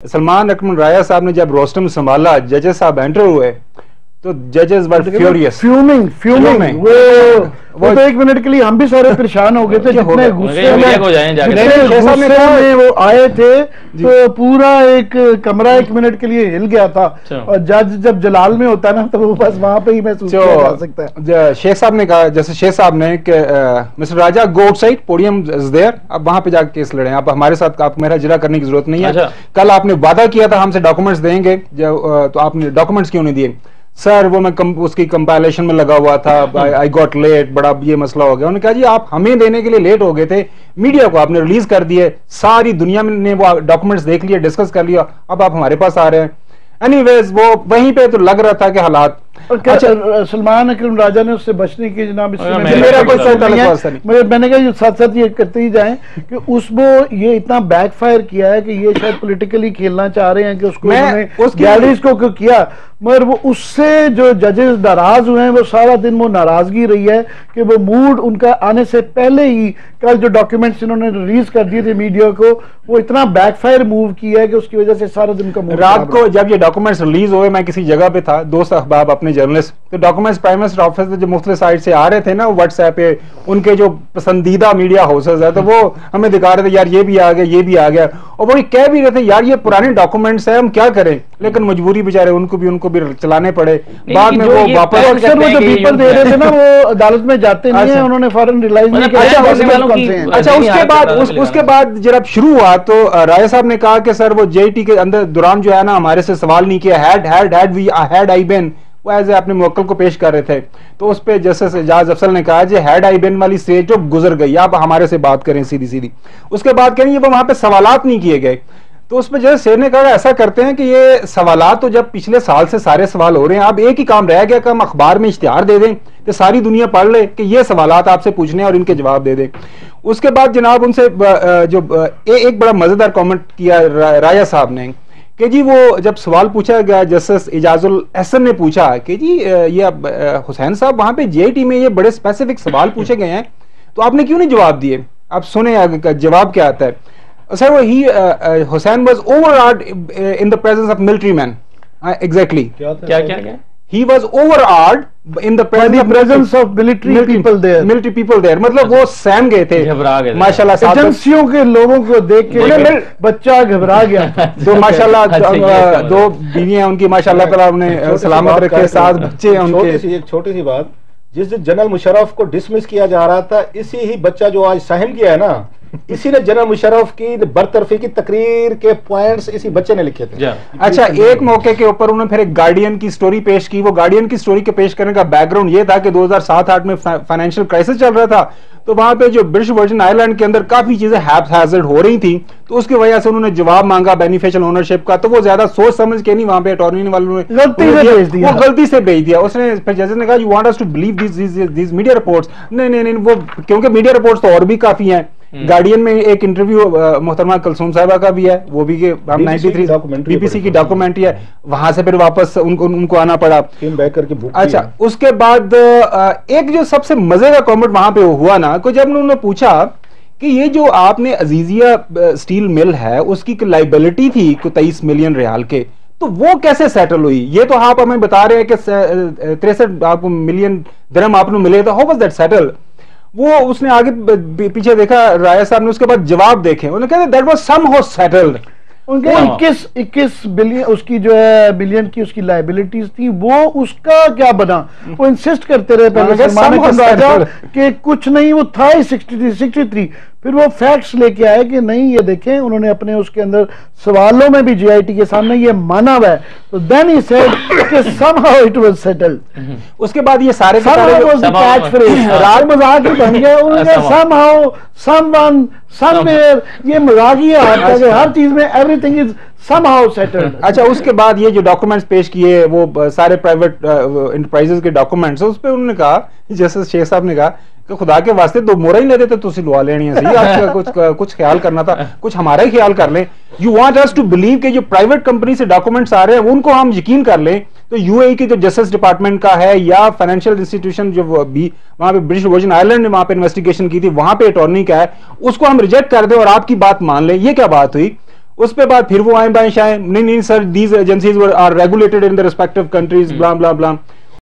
سلمان اکرم رایا صاحب نے جب روسٹم سنبھالا، ججز صاحب انٹر ہوئے تو ججز ور فیوریس، فیومنگ وہ تو ایک منٹ کے لیے ہم بھی سارے پریشان ہو گئے تھے، جتنے غصے میں وہ آئے تھے تو پورا ایک کمرہ ایک منٹ کے لیے ہل گیا تھا، اور جج جب جلال میں ہوتا ہے نا تو وہ بس وہاں پہ ہی محسوس کیا جا سکتا ہے۔ شیخ صاحب نے کہا، جیسے شیخ صاحب نے کہ Mister Raja go outside, podium is there, اب وہاں پہ جا کے کیس لڑیں، آپ ہمارے ساتھ آپ میرا اجرا کرنے کی ضرورت نہیں ہے، کل آپ نے وعدہ کیا تھا ہم سے ڈاکومنٹس دیں گے تو آپ نے ڈاکومنٹس کیوں نہیں دیے؟ سر وہ میں اس کی کمپائلیشن میں لگا ہوا تھا، آئی گاٹ لیٹ، بڑا یہ مسئلہ ہو گیا۔ انہوں نے کہا جی آپ ہمیں دینے کے لیے لیٹ ہو گئے تھے، میڈیا کو آپ نے ریلیز کر دیے، ساری دنیا نے وہ ڈاکومنٹس دیکھ لیے، ڈسکس کر لیا، اب آپ ہمارے پاس آ رہے ہیں۔ اینی ویز وہ وہیں پہ تو لگ رہا تھا کہ حالات سلمان اکرم راجہ نے اس سے بچنے کی جناب اس میرا کوئی تعلق نہیں، میں نے کہا یہ ساتھ ساتھ یہ کرتے ہی جائیں کہ اس کو یہ اتنا بیک فائر کیا ہے کہ یہ شاید پولیٹیکلی کھیلنا چاہ رہے ہیں کہ اس کو گیلریز کو کیا، مگر وہ اس سے جو ججز ناراض ہوئے ہیں وہ سارا دن وہ ناراضگی رہی ہے کہ وہ موڈ ان کا آنے سے پہلے ہی کل جو ڈاکیومنٹس انہوں نے ریلیز کر دیے تھے میڈیا کو، وہ اتنا بیک فائر موو کیا ہے کہ اس کی وجہ سے سارا دن کا موڈ رات کو جب یہ ڈاکومنٹس ریلیز ہوئے، میں کسی جگہ پہ تھا، دوست احباب اپنے جرنلسٹ، تو ڈاکومنٹس پرائم منسٹر آفس سے جو مختلف سائٹ سے آ رہے تھے نا واٹس ایپ پہ، ان کے جو پسندیدہ میڈیا ہاؤسز ہے تو وہ ہمیں دکھا رہے تھے یار یہ بھی آ گیا، یہ بھی آ گیا، اور وہ کہہ بھی رہے تھے یار یہ پرانے ڈاکومنٹس ہیں ہم کیا کریں، لیکن مجبوری بیچارے ان کو بھی چلانے پڑے، بعد میں وہ واپس اکثر وہ جو پیپر دے رہے تھے نا وہ عدالت میں جاتے نہیں ہیں، انہوں نے فوراً ریلائز نہیں کیا۔ اچھا اس کے بعد جب شروع ہوا تو رائے صاحب نے کہا کہ سر وہ جے ٹی کے اندر دوران جو ہے نا ہمارے سے سوال نہیں کیا، ہیڈ آئی بین، وہ ایز اے اپنے موکل کو پیش کر رہے تھے، تو اس پہ جسٹس اعجاز افضل نے کہا جی ہیڈ آئی بین والی سٹیج جو گزر گئی، آپ ہمارے سے بات کریں سیدھی۔ اس کے بعد کہیں وہ وہاں پہ سوالات نہیں کیے گئے، تو اس پہ جیسے سیر نے کہا ایسا کرتے ہیں کہ یہ سوالات تو جب پچھلے سال سے سارے سوال ہو رہے ہیں، اب ایک ہی کام رہ گیا کہ ہم اخبار میں اشتہار دے دیں کہ ساری دنیا پڑھ لے کہ یہ سوالات آپ سے پوچھنے اور ان کے جواب دے دیں۔ اس کے بعد جناب ان سے جو ایک بڑا مزیدار کامنٹ کیا رایا صاحب نے کہ جی وہ جب سوال پوچھا گیا، جسٹس اعجاز الاحسن نے پوچھا کہ جی یہ حسین صاحب وہاں پہ جے ٹی میں یہ بڑے اسپیسیفک سوال پوچھے گئے ہیں تو آپ نے کیوں نہیں جواب دیے؟ آپ سنیں آگے کا جواب کیا آتا ہے۔ Sir, Hussain was overawed in the presence of military men. Exactly. کیا He was overawed in the presence of military people there. Military people there. مطلب وہ سہم گئے تھے ماشاءاللہ، ایجنسیوں کے لوگوں کو دیکھ کے بچہ گھبرا گیا۔ تو ماشاءاللہ دو بیویاں ان کی ماشاءاللہ تعالیٰ انہیں سلامت رکھے، 7 بچے ہیں ان کے۔ ایک چھوٹی سی بات، جس دن جنرل مشرف کو ڈسمس کیا جا رہا تھا، اسی ہی بچہ جو آج سہم گیا ہے نا، اسی نے جنرل مشرف کی برطرفی کی تقریر کے پوائنٹس اسی بچے نے لکھے تھے۔ اچھا، ایک موقع کے اوپر انہوں نے پھر ایک گارڈین کی سٹوری پیش کی، وہ گارڈین کی سٹوری کے پیش کرنے کا بیک گراؤنڈ یہ تھا کہ 2007-8 میں فائنینشیل کرائسس چل رہا تھا، تو وہاں پہ جو برٹش ورجن آئی لینڈ کے اندر کافی چیزیں ہیزارڈ ہو رہی تھیں، تو اس کی وجہ سے انہوں نے جواب مانگا بینیفیشل اونرشپ کا، تو وہ زیادہ سوچ سمجھ کے نہیں وہاں پہ اٹارنی والوں نے غلطی سے بھیج دیا۔ اس نے پھر ججز نے کہا you want us to believe these media reports, نہیں وہ کیونکہ میڈیا رپورٹس تو اور بھی کافی ہیں۔ گارڈین میں ایک انٹرویو محترمہ کلثوم صاحبہ کا بھی ہے، وہ بھی کہ ہم 93 بی پی سی کی ڈاکومنٹری ہے، وہاں سے پھر واپس ان کو آنا پڑا۔ اچھا، اس کے بعد ایک جو سب سے مزے کا کامنٹ وہاں پہ ہوا نا کہ جب انہوں نے پوچھا کہ یہ جو آپ نے عزیزیہ اسٹیل مل ہے اس کی لائبلٹی تھی 23 ملین ریال کے، تو وہ کیسے سیٹل ہوئی؟ یہ تو آپ ہمیں بتا رہے ہیں کہ 63 ملین درہم آپ نے ملے، تو ہاؤ واز دیٹ سیٹل؟ وہ اس نے آگے پیچھے دیکھا رایا صاحب نے، اس کے بعد جواب دیکھے، انہوں نے کہا that was somehow settled. ان کے 21 بلین اس کی جو ہے بلیئن کی اس کی لائبلٹیز تھی، وہ اس کا کیا بنا؟ وہ انسسٹ کرتے رہے پہلے سلمان اکرم راجہ کہ کچھ نہیں، وہ تھا ہی 63، پھر وہ فیکٹس لے کے آئے کہ نہیں یہ دیکھیں انہوں نے اپنے اس کے اندر سوالوں میں بھی جی آئی ٹی کے سامنے یہ مانا ہوا ہے، تو دین ہی سیڈ کہ somehow it was settled۔ اس کے بعد یہ سارے کیچ فریز رات مذاق ہی بن گیا، انہوں نے somehow someone somewhere، یہ مذاق ہی آتا ہے کہ ہر چیز میں everything is somehow settled۔ اچھا، اس کے بعد یہ جو ڈاکومنٹس پیش کیے وہ سارے پرائیویٹ انٹرپرائزز کے ڈاکومنٹس، اس پہ انہوں نے کہا جیسے شیخ صاحب نے کہا کہ خدا کے واسطے 2 مورا ہی لیتے تھے تو لوا لینی ہے، آپ کا کچھ خیال کرنا تھا، کچھ ہمارا ہی خیال کر لیں۔ You want us to believe کہ جو پرائیویٹ کمپنی سے ڈاکومنٹس آ رہے ہیں ان کو ہم یقین کر لیں، تو یو اے ای کی جو جسٹس ڈپارٹمنٹ کا ہے یا فائنینشیل انسٹیٹیوشن جو بھی وہاں پہ برٹش ورجن آئی لینڈ نے وہاں پہ انویسٹیگیشن کی تھی، وہاں پہ اٹارنی کا ہے، اس کو ہم ریجیکٹ کر دیں اور آپ کی بات مان لیں، یہ کیا بات ہوئی؟ اس پہ بعد پھر وہ آئیں بائیں شائیں, نہیں sir these agencies are regulated in the respective countries, blah blah بلا.